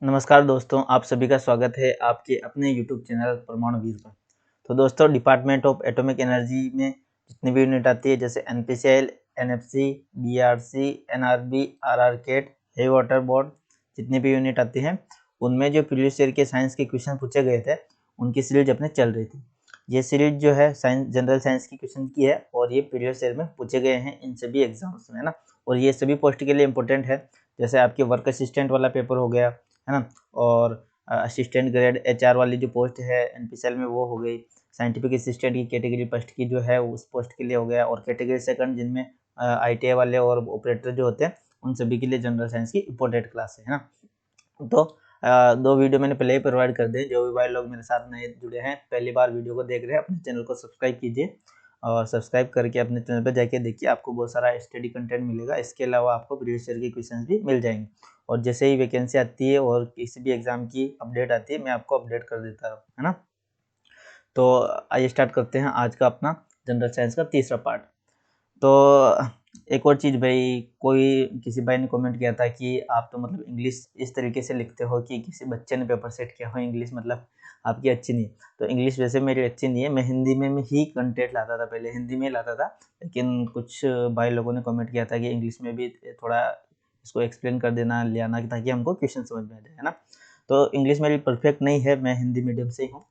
नमस्कार दोस्तों, आप सभी का स्वागत है आपके अपने YouTube चैनल परमाणु वीर पर। तो दोस्तों, डिपार्टमेंट ऑफ एटॉमिक एनर्जी में जितनी भी यूनिट आती है जैसे NPCL, NFC, BRC, NRB, RRCAT, heavy water board, जितनी भी यूनिट आती हैं उनमें जो प्रीवियस ईयर के साइंस के क्वेश्चन पूछे गए थे उनकी सीरीज अपने चल रही थी। ये सीरीज जो है साइंस जनरल साइंस की क्वेश्चन की है और ये प्रीवियस ईयर में पूछे गए हैं इन सभी एग्जाम्स में, है ना। और ये सभी पोस्ट के लिए इम्पोर्टेंट है। जैसे आपके वर्क असिस्टेंट वाला पेपर हो गया, है ना। और असिस्टेंट ग्रेड HR वाली जो पोस्ट है NPCL में वो हो गई। साइंटिफिक असिस्टेंट की कैटेगरी फर्स्ट की जो है उस पोस्ट के लिए हो गया, और कैटेगरी सेकंड जिनमें ITI वाले और ऑपरेटर जो होते हैं उन सभी के लिए जनरल साइंस की इंपॉर्टेंट क्लास है ना। तो 2 वीडियो मैंने पहले ही प्रोवाइड कर दिए। जो भी भाई लोग मेरे साथ नए जुड़े हैं, पहली बार वीडियो को देख रहे हैं, अपने चैनल को सब्सक्राइब कीजिए और सब्सक्राइब करके अपने चैनल पर जाके देखिए, आपको बहुत सारा स्टडी कंटेंट मिलेगा। इसके अलावा आपको प्रीवियस ईयर के क्वेश्चंस भी मिल जाएंगे, और जैसे ही वैकेंसी आती है और किसी भी एग्जाम की अपडेट आती है मैं आपको अपडेट कर देता हूँ, है ना। तो आइए स्टार्ट करते हैं आज का अपना जनरल साइंस का तीसरा पार्ट। तो एक और चीज़ भाई, किसी भाई ने कमेंट किया था कि आप तो मतलब इंग्लिश इस तरीके से लिखते हो कि किसी बच्चे ने पेपर सेट किया हो, इंग्लिश मतलब आपकी अच्छी नहीं है। तो इंग्लिश वैसे मेरी अच्छी नहीं है, मैं हिंदी में ही कंटेंट लाता था, पहले हिंदी में ही लाता था। लेकिन कुछ भाई लोगों ने कमेंट किया था कि इंग्लिश में भी थोड़ा इसको एक्सप्लेन कर देना ले आना, ताकि हमको क्वेश्चन समझ में आ जाए, है ना। तो इंग्लिश मेरी परफेक्ट नहीं है, मैं हिंदी मीडियम से ही हूँ।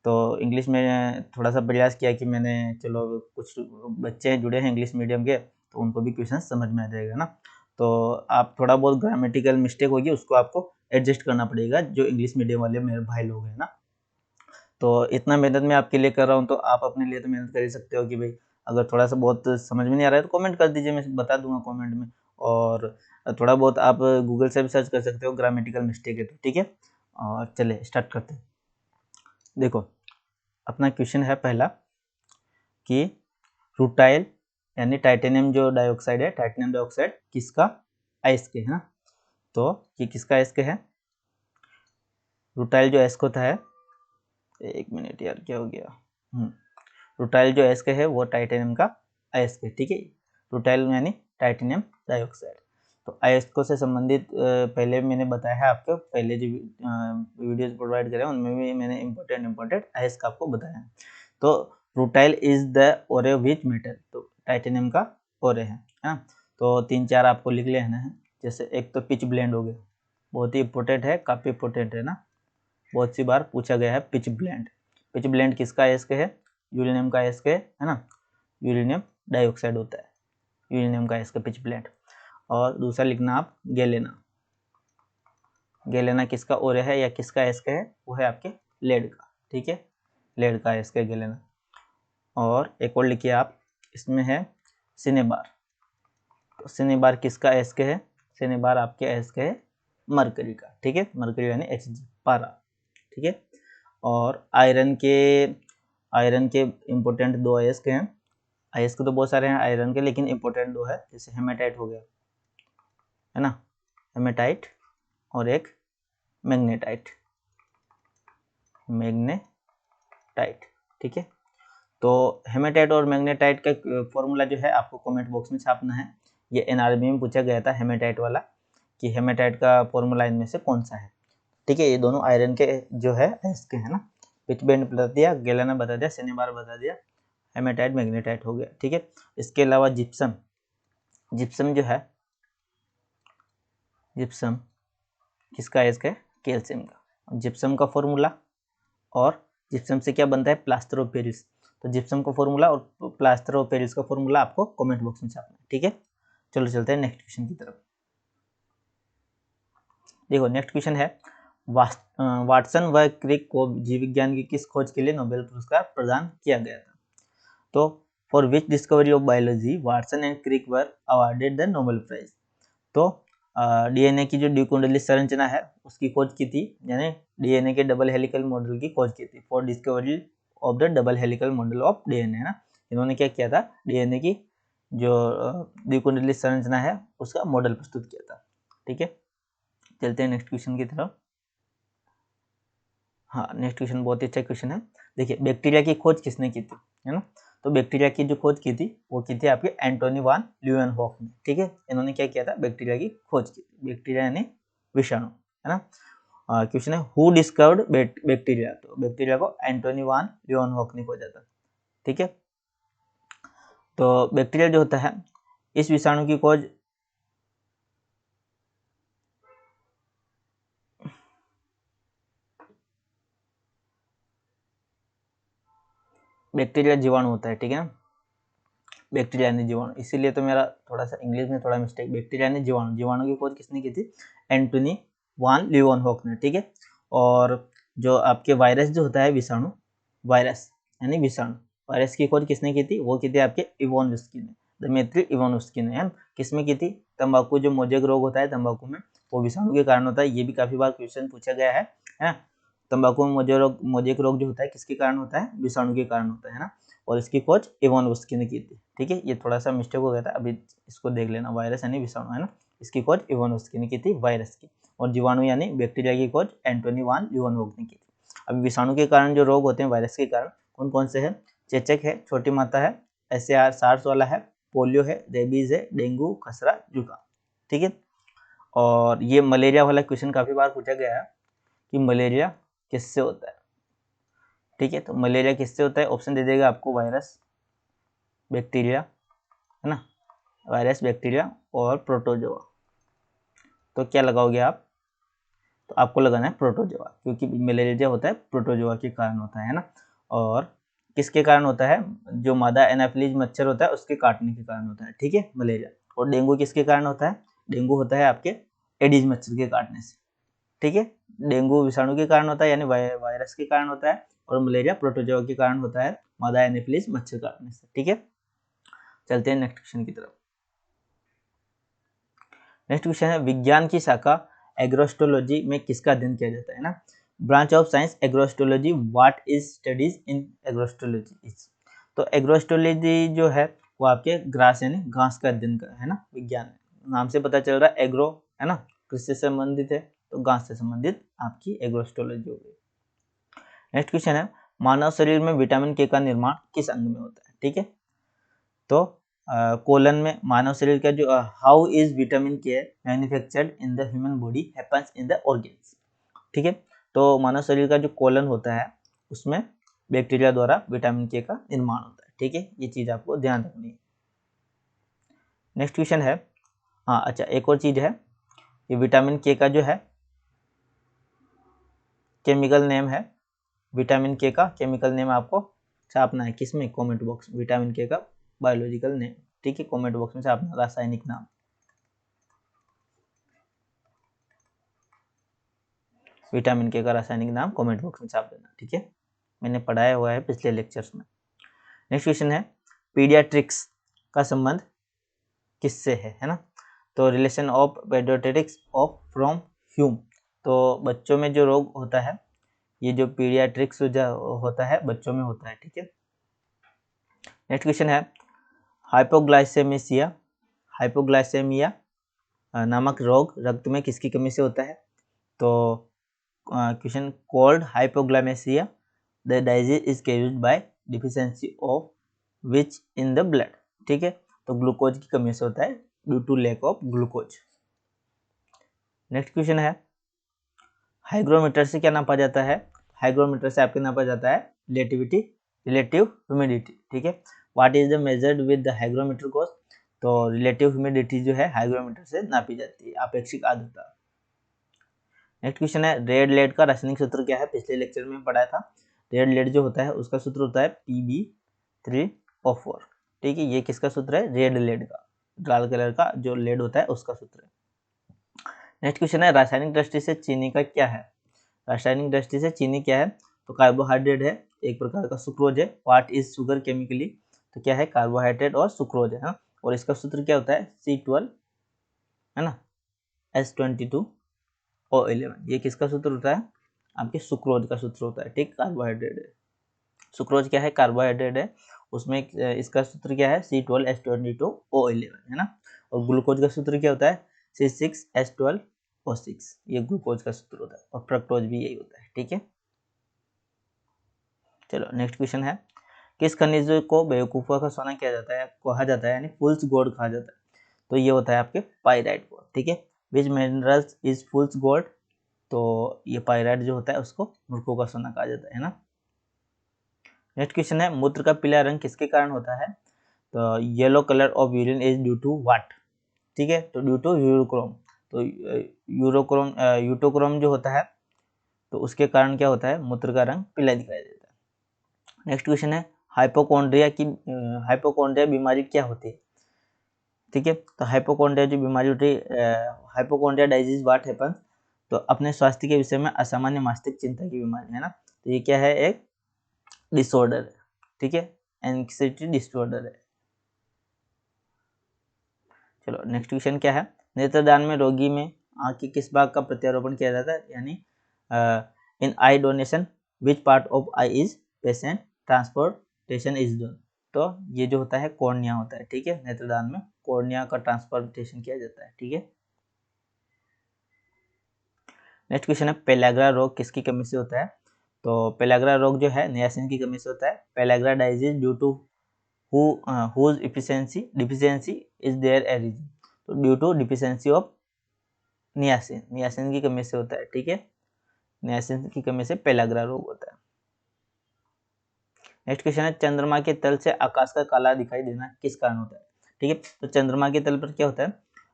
तो इंग्लिश में थोड़ा सा प्रयास किया कि मैंने चलो कुछ बच्चे जुड़े हैं इंग्लिश मीडियम के, तो उनको भी क्वेश्चन समझ में आ जाएगा ना। तो आप थोड़ा बहुत ग्रामेटिकल मिस्टेक होगी उसको आपको एडजस्ट करना पड़ेगा, जो इंग्लिश मीडियम वाले मेरे भाई लोग हैं ना। तो इतना मेहनत मैं आपके लिए कर रहा हूँ, तो आप अपने लिए तो मेहनत कर ही सकते हो कि भाई अगर थोड़ा सा बहुत समझ में नहीं आ रहा है तो कमेंट कर दीजिए, मैं बता दूंगा कमेंट में। और थोड़ा बहुत आप गूगल से भी सर्च कर सकते हो, ग्रामेटिकल मिस्टेक है तो, ठीक है। और चले स्टार्ट करते हैं। देखो, अपना क्वेश्चन है पहला कि रूटाइल यानी टाइटेनियम जो डाइऑक्साइड है, टाइटेनियम डाइऑक्साइड किसका अयस्क है ना। तो ये किसका अयस्क है? रूटाइल जो अयस्क होता है, एक मिनट यार क्या हो गया, रूटाइल जो अयस्क है वो टाइटेनियम का अयस्क है, ठीक है। रूटाइल यानी टाइटेनियम डाइऑक्साइड। तो अयस्कों से संबंधित पहले मैंने बताया है आपको, पहले जो वीडियोज प्रोवाइड करे उनमें भी मैंने इंपॉर्टेंट अयस्क आपको बताया है। तो रूटाइल इज द ओरे ऑफ विच मेटल, तो टाइटेनियम का ओरे है ना। तो 3-4 आपको लिख लेना है। जैसे एक तो पिच ब्लेंड हो गया, बहुत ही इंपॉर्टेंट है, काफ़ी इंपॉर्टेंट है ना, बहुत सी बार पूछा गया है पिच ब्लेंड। पिच ब्लेंड किसका अयस्क है? यूरेनियम का अयस्क है ना। यूरेनियम डाइऑक्साइड होता है यूरेनियम का अयस्क पिच ब्लेंड। और दूसरा लिखना आप गैलेना। गैलेना किसका ओरे है या किसका अयस्क है? वो है आपके लेड का, ठीक है। लेड का अयस्क है गैलेना। और एक और लिखिए आप, इसमें है सिनेबार। तो सिनेबार किसका अयस्क है? सिनेबार आपके अयस्क है मरकरी का, ठीक है। मरकरी यानी Hg, पारा, ठीक है। और आयरन के इंपॉर्टेंट 2 अयस्क हैं। अयस्क तो बहुत सारे हैं आयरन के, लेकिन इंपॉर्टेंट 2 है। जैसे हेमेटाइट हो गया, है ना, हेमेटाइट, और एक मैग्नेटाइट, ठीक है। तो हेमेटाइट और मैग्नेटाइट का फॉर्मूला जो है आपको कमेंट बॉक्स में छापना है। ये NRB में पूछा गया था हेमेटाइट वाला, कि हेमेटाइट का फॉर्मूला इनमें से कौन सा है, ठीक है। ये दोनों आयरन के जो है अयस्क है ना। पिचब्लेंड बता दिया, गैलेना बता दिया, सिनेबार बता दिया, हेमेटाइट मैग्नेटाइट हो गया, ठीक है। इसके अलावा जिप्सम जो है, जिप्सम किसका अयस्क है? कैल्शियम का। जिप्सम का फॉर्मूला और जिप्सम से क्या बनता है? Plaster of Paris. तो जिप्सम का फॉर्मूला और प्लास्टर ऑफ पेरिस का फॉर्मूला आपको कमेंट बॉक्स में छापना है, ठीक है। चलो चलते हैं नेक्स्ट क्वेश्चन की तरफ। देखो नेक्स्ट क्वेश्चन है, वाटसन व क्रिक को जीव विज्ञान की किस खोज के लिए नोबेल पुरस्कार प्रदान किया गया था? तो for which discovery of biology Watson and Crick were awarded the Nobel prize. तो DNA की जो द्विकुंडली संरचना है उसकी खोज की थी, यानी DNA के डबल हेलिकल मॉडल की खोज की थी, for discovery of the double helical model of DNA, है ना। इन्होंने क्या किया था? DNA की जो द्विकुंडली संरचना है उसका मॉडल प्रस्तुत किया था, ठीक है। चलते हैं नेक्स्ट क्वेश्चन की तरफ। हाँ, नेक्स्ट क्वेश्चन बहुत ही अच्छा क्वेश्चन है। देखिए, बैक्टीरिया की खोज किसने की थी, है ना। तो बैक्टीरिया की जो खोज की थी वो की थी आपके एंटोनी वान ल्यूएनहॉफ ने, ठीक है। इन्होंने क्या किया था? बैक्टीरिया की खोज की थी। बैक्टीरिया यानी विषाणु, है ना। क्वेश्चन है हु डिस्कवर्ड बैक्टीरिया, तो बैक्टीरिया को एंटोनी वान लीeuwenhoek ने खोजा था। ठीक है, तो बैक्टीरिया जो होता है इस विषाणु की खोज बैक्टीरिया जीवाणु होता है। ठीक है ना, बैक्टीरिया यानी जीवाणु, इसीलिए तो मेरा थोड़ा सा इंग्लिश में थोड़ा मिस्टेक। बैक्टीरिया यानी जीवाणु, जीवाणु की खोज किसने की थी? एंटोनी वान लीeuwenhoek ने। ठीक है, और जो आपके वायरस जो होता है विषाणु, वायरस यानी विषाणु, वायरस की खोज किसने की थी? वो की थी आपके इवोनोव्स्की ने, दमित्री इवोनोव्स्की ने। है किसमें की थी? तंबाकू, जो मोजेक रोग होता है तंबाकू में, वो विषाणु के कारण होता है। ये भी काफी बार क्वेश्चन पूछा गया है ना। तंबाकू में मोजेक रोग जो होता है किसके कारण होता है? विषाणु के कारण होता है ना, और इसकी खोज इवोनोव्स्की ने की थी। ठीक है, ये थोड़ा सा मिस्टेक हो गया था, अभी इसको देख लेना। वायरस यानी विषाणु है ना, इसकी खोज इवोनोव्स्की ने की थी वायरस की, और जीवाणु यानी बैक्टीरिया की खोज एंटोनी वान लीeuwenhoek ने की थी। अब विषाणु के कारण जो रोग होते हैं, वायरस के कारण, कौन कौन से हैं? चेचक है, छोटी माता है, SAR सार्स वाला है, पोलियो है, रेबीज है, डेंगू, खसरा, जुकाम। ठीक है, और ये मलेरिया वाला क्वेश्चन काफी बार पूछा गया है कि मलेरिया किससे होता है। ठीक है, तो मलेरिया किससे होता है? ऑप्शन दे देगा आपको, वायरस, बैक्टीरिया, है ना, वायरस, बैक्टीरिया और प्रोटोजोआ। तो क्या लगाओगे आप? तो आपको लगाना है प्रोटोजोआ, क्योंकि मलेरिया जो होता है प्रोटोजोआ के कारण होता है ना। और किसके कारण होता है? जो मादा एनाफिलीज मच्छर होता है उसके काटने के कारण होता है। ठीक है, मलेरिया। और डेंगू किसके कारण होता है? डेंगू होता है आपके एडिज मच्छर के काटने से। ठीक है, डेंगू विषाणु के कारण होता है यानी वायरस के कारण होता है, और मलेरिया प्रोटोजोआ के कारण होता है, मादा एनाफिलीज मच्छर काटने से। ठीक है, चलते हैं नेक्स्ट क्वेश्चन की तरफ। नेक्स्ट क्वेश्चन है विज्ञान की शाखा एग्रोस्टोलॉजी में किसका अध्ययन किया जाता है ना। Branch of science agrostology, what is studies in agrostology is. तो एग्रोस्टोलॉजी जो है वो आपके ग्रास यानी घास का अध्ययन का है ना, विज्ञान नाम से पता चल रहा है। एग्रो है ना, कृषि से संबंधित है, तो घास से संबंधित आपकी एग्रोस्टोलॉजी हो गई। नेक्स्ट क्वेश्चन है मानव शरीर में विटामिन के का निर्माण किस अंग में होता है। ठीक है, तो कोलन में मानव शरीर का जो हाउ इज विटामिन के manufactured in the human body happens in the organs. ठीक है, तो मानव शरीर का जो कोलन होता है उसमें बैक्टीरिया द्वारा विटामिन के का निर्माण होता है। ठीक है, ये चीज आपको ध्यान रखनी है। नेक्स्ट क्वेश्चन है, हाँ अच्छा, एक और चीज है, ये विटामिन के का जो है केमिकल नेम है, विटामिन के का केमिकल नेम आपको छापना है किसमें? कमेंट बॉक्स, विटामिन के का बायोलॉजिकल नेम। ठीक है, कमेंट बॉक्स में छापना रासायनिक नाम। विटामिन के का रासायनिक नाम कमेंट बॉक्स में छाप देना। ठीक है, मैंने पढ़ाया हुआ है पिछले लेक्चर्स में। नेक्स्ट क्वेश्चन है पीडियाट्रिक्स का संबंध किससे है ना। तो relation of paediatrics of from Hume, तो बच्चों में जो रोग होता है, ये जो पीडियाट्रिक्स होता है बच्चों में होता है। ठीक है, नेक्स्ट क्वेश्चन है हाइपोग्लाइसेमिया, हाइपोग्लाइसेमिया नामक रोग रक्त में किसकी कमी से होता है। तो question called hypoglycaemia the disease is caused by deficiency of which in the blood. ठीक है, तो ग्लूकोज की कमी से होता है, due to lack of glucose. Next question है हाइग्रोमीटर से क्या नापा जाता है। हाइग्रोमीटर से आपके नापा जाता है रिलेटिव ह्यूमिडिटी। ठीक है, what is the measured with the hygrometer course. तो रिलेटिव ह्यूमिडिटी जो है हाइग्रोमीटर से नापी जाती है, आपेक्षिक आर्द्रता। नेक्स्ट क्वेश्चन है रेड लेड का रासायनिक सूत्र क्या है। पिछले लेक्चर में पढ़ाया था, रेड लेड जो होता है उसका सूत्र होता है Pb3O4। ठीक है, ये किसका सूत्र है? रेड लेड का, लाल कलर का जो लेड होता है उसका सूत्र है। नेक्स्ट क्वेश्चन है रासायनिक दृष्टि से चीनी का क्या है। रासायनिक दृष्टि से चीनी क्या है। तो कार्बोहाइड्रेट है, एक प्रकार का सुक्रोज है। व्हाट इज शुगर केमिकली, तो क्या है? कार्बोहाइड्रेट और सुक्रोज है ना? और इसका सूत्र क्या होता है? C12 है ना, S22O11। ये किसका सूत्र होता है? आपके सुक्रोज का सूत्र होता है। ठीक, कार्बोहाइड्रेट है, सुक्रोज क्या है? कार्बोहाइड्रेट है, उसमें इसका सूत्र क्या है? C12H22O11 है ना। और ग्लूकोज का सूत्र क्या होता है? C6H12O6, ये ग्लूकोज का सूत्र होता है, और फ्रक्टोज भी यही होता है। ठीक है, चलो नेक्स्ट क्वेश्चन है किस खनिज को बेवकूफों का सोना किया जाता है, कहा जाता है, यानी फूल्स गोल्ड कहा जाता है। तो ये होता है आपके पाइराइट गोल्ड। ठीक है, विच मिनरल्स इज फूल्स गोल्ड, तो ये पायराइट जो होता है उसको मूर्खों का सोना कहा जाता है ना। नेक्स्ट क्वेश्चन है, मूत्र का पीला रंग किसके कारण होता है? तो yellow colour of urine is due to what? ठीक है, तो ड्यू टू यूरोक्रोम। तो यूटोक्रोम जो होता है तो उसके कारण क्या होता है, मूत्र का रंग पीला दिखाई देता है। नेक्स्ट क्वेश्चन है, हाइपोकॉन्ड्रिया बीमारी क्या होती है? ठीक है, तो हाइपोकॉन्ड्रिया जो बीमारी होती है, हाइपोकॉन्ड्रिया डाइजीज व्हाट हैपन्स? तो अपने स्वास्थ्य के विषय में असामान्य मानसिक चिंता की बीमारी है ना। तो ये क्या है, एक डिसऑर्डर है। ठीक है, एंग्जायटी डिसऑर्डर है। चलो नेक्स्ट क्वेश्चन क्या है, नेत्रदान में रोगी में आंख के किस भाग का प्रत्यारोपण किया जाता है? यानी in eye donation which part of eye is patient transportation is done? तो ये जो होता है कॉर्निया होता है। ठीक है, नेत्रदान में कॉर्निया का ट्रांसपोर्टेशन किया जाता है। ठीक है, नेक्स्ट क्वेश्चन है, पेलाग्रा रोग किसकी कमी से होता है? तो पेलाग्रा रोग जो है नियासिन की कमी से होता है। Pellagra disease due to whose deficiency is there a reason? तो due to deficiency of niacin की कमी से होता है। ठीक है, नियासिन की कमी से पेलाग्रा रोग होता है। नेक्स्ट क्वेश्चन है, चंद्रमा के तल से आकाश का काला दिखाई देना किस कारण होता है? ठीक है, तो चंद्रमा के तल पर क्या होता है,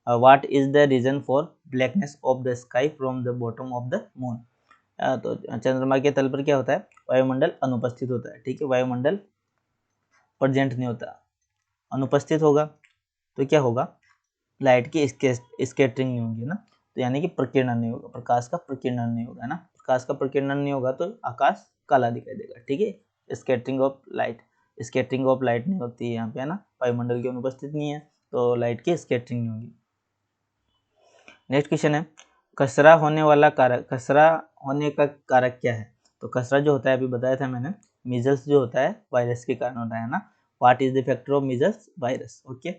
what is the reason for blackness of the sky from the bottom of the moon? तो चंद्रमा के तल पर क्या होता है, वायुमंडल अनुपस्थित होता है। ठीक है, वायुमंडल प्रेजेंट नहीं होता, अनुपस्थित होगा तो क्या होगा, लाइट की स्कैटरिंग नहीं होगी ना, तो यानी कि प्रकीर्णन नहीं होगा, प्रकाश का प्रकीर्णन नहीं होगा ना। प्रकाश का प्रकीर्णन नहीं होगा तो आकाश काला दिखाई देगा। ठीक है, स्कैटरिंग ऑफ लाइट नहीं होती है यहाँ पे, है ना, वायुमंडल की अनुपस्थिति नहीं है तो लाइट की स्कैटरिंग नहीं होगी। नेक्स्ट क्वेश्चन है, खसरा होने का कारक क्या है? तो खसरा जो होता है अभी बताया था मैंने, मीजल्स जो होता है वायरस के कारण होता है ना। What is the factor of measles? Virus. Okay,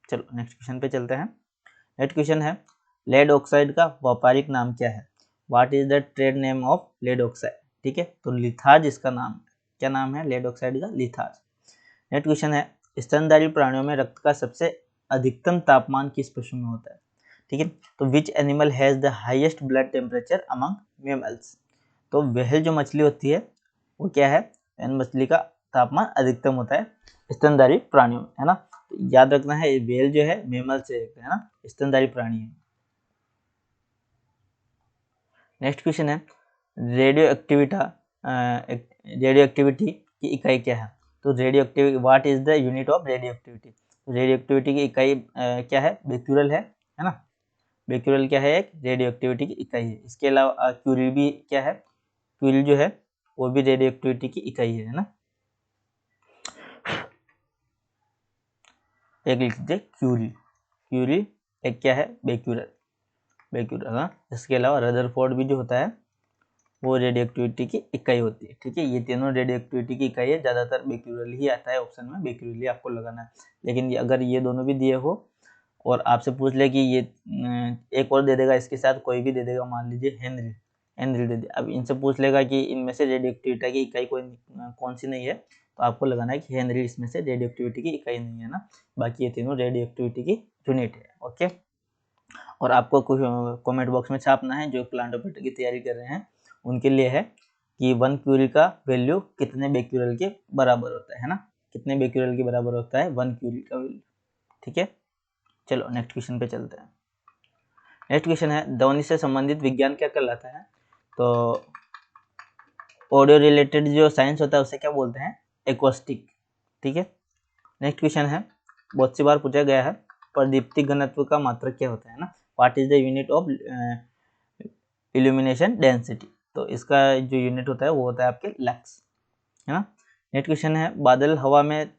चलो नेक्स्ट क्वेश्चन पे चलते हैं। नेक्स्ट क्वेश्चन है, लेड ऑक्साइड का व्यापारिक नाम क्या है? What is the trade name of lead oxide? ठीक है, तो लिथार्ज इसका नाम है। क्या नाम है लेड ऑक्साइड का? लिथार्ज। नेक्स्ट क्वेश्चन है, स्तनधारी प्राणियों में रक्त का सबसे अधिकतम तापमान किस पशु में होता है? ठीक है, तो which animal has the highest blood temperature among mammals? तो व्हेल जो मछली होती है वो क्या है, मछली का तापमान अधिकतम होता है स्तनधारी प्राणियों में, है ना। तो याद रखना है व्हेल जो है मेमल से है ना, स्तनधारी प्राणी है। नेक्स्ट क्वेश्चन है, रेडियो एक्टिविटी की इकाई क्या है? तो radio what is the unit of radio activity? Radio activity की इकाई क्या है, बेक्यूरल है ना। बेक्यूरल क्या है, एक रेडियो एक्टिविटी की इकाई है। इसके अलावा क्यूरिल भी क्या है, क्यूरिल जो है वो भी रेडियो एक्टिविटी की इकाई है ना। एक लिख दीजिए क्यूरिल एक क्या है, बेक्यूरल हाँ। इसके अलावा रदरफोर्ड भी जो होता है वो रेडियो एक्टिविटी की इकाई होती है। ठीक है, ये तीनों रेडियो एक्टिविटी की इकाई है। ज़्यादातर बेक्यूरल ही आता है ऑप्शन में, बेक्यूरल ही आपको लगाना है। लेकिन अगर ये दोनों भी दिए हो और आपसे पूछ ले कि ये एक और दे देगा इसके साथ, कोई भी दे देगा, मान लीजिए हेनरी दे दे, अब इनसे पूछ लेगा कि इनमें से रेडियो एक्टिविटी की इकाई कौन सी नहीं है, तो आपको लगाना है कि हेनरी इसमें से रेडियो एक्टिविटी की इकाई नहीं है ना। बाकी ये तीनों रेडियो एक्टिविटी की यूनिट है। ओके, और आपको कुछ कमेंट बॉक्स में छापना है जो प्लांट ऑपरेटर की तैयारी कर रहे हैं उनके लिए है कि 1 क्यूरिल का वैल्यू कितने बेक्यूरल के बराबर होता है ना, कितने बेक्यूरल के बराबर होता है 1 क्यूरिल का वैल्यू। ठीक है, चलो नेक्स्ट क्वेश्चन पे चलते हैं। नेक्स्ट क्वेश्चन है, ध्वनि से संबंधित विज्ञान क्या कहलाता है? तो ऑडियो रिलेटेड जो साइंस होता है उसे क्या बोलते हैं, एक्वास्टिक। ठीक है, नेक्स्ट क्वेश्चन है, बहुत सी बार पूछा गया है, प्रदीप्ति घनत्व का मात्रक क्या होता है ना। What is the unit of illumination density? तो इसका जो यूनिट होता है वो होता है आपके लक्स, है ना। नेक्स्ट क्वेश्चन है, बादल हवा में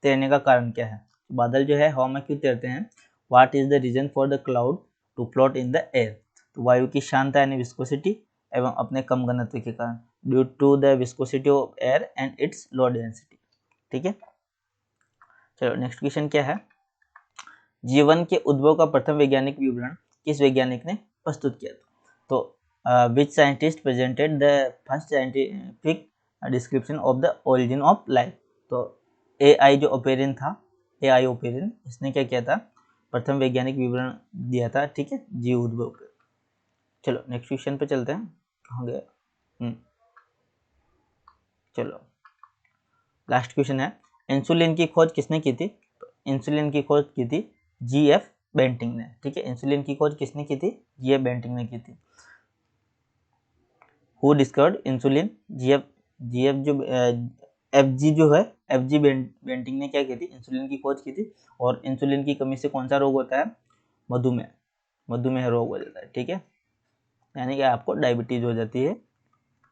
तैरने का कारण क्या है? बादल जो है हवा में क्यों तैरते हैं? What is the reason for the cloud to float in the air? तो वायु की शांता यानी विस्कोसिटी एवं अपने कम घनत्व के कारण, due to the viscosity of air and its low density. ठीक है, चलो नेक्स्ट क्वेश्चन क्या है, जीवन के उद्भव का प्रथम वैज्ञानिक विवरण किस वैज्ञानिक ने प्रस्तुत किया था? तो which scientist presented the first scientific description of the origin of life? तो एआई जो ओपेरिन था, एआई ओपेरिन, इसने क्या किया था, प्रथम वैज्ञानिक विवरण दिया था। ठीक है, जीव उद्भव पे। चलो नेक्स्ट क्वेश्चन पे चलते हैं, कहाँ गया। चलो लास्ट क्वेश्चन है, इंसुलिन की खोज किसने की थी? इंसुलिन की खोज की थी जीएफ बेंटिंग ने। ठीक है, इंसुलिन की खोज किसने की थी? जीएफ बेंटिंग ने की थी। Who discovered insulin? GF GF जो एफजी जो है, एफजी बेंटिंग ने क्या की थी? इंसुलिन की खोज की थी। और इंसुलिन की कमी से कौन सा रोग होता है? मधुमेह, मधुमेह रोग हो जाता है। ठीक है, यानी कि आपको डायबिटीज हो जाती है,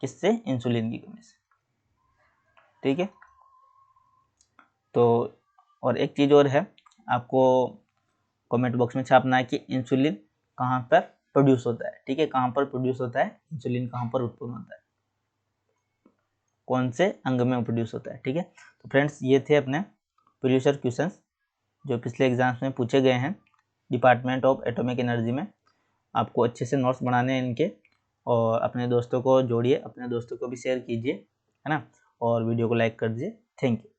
किससे? इंसुलिन की कमी से। ठीक है, तो और एक चीज और है, आपको कमेंट बॉक्स में छापना है कि इंसुलिन कहाँ पर प्रोड्यूस होता है। ठीक है, कहाँ पर प्रोड्यूस होता है इंसुलिन, कहाँ पर उत्पन्न होता है, कौन से अंग में प्रोड्यूस होता है। ठीक है, तो फ्रेंड्स ये थे अपने प्रीवियस क्वेश्चंस जो पिछले एग्जाम्स में पूछे गए हैं डिपार्टमेंट ऑफ एटॉमिक एनर्जी में। आपको अच्छे से नोट्स बनाने हैं इनके, और अपने दोस्तों को जोड़िए, अपने दोस्तों को भी शेयर कीजिए, है ना, और वीडियो को लाइक कर दीजिए। Thank you.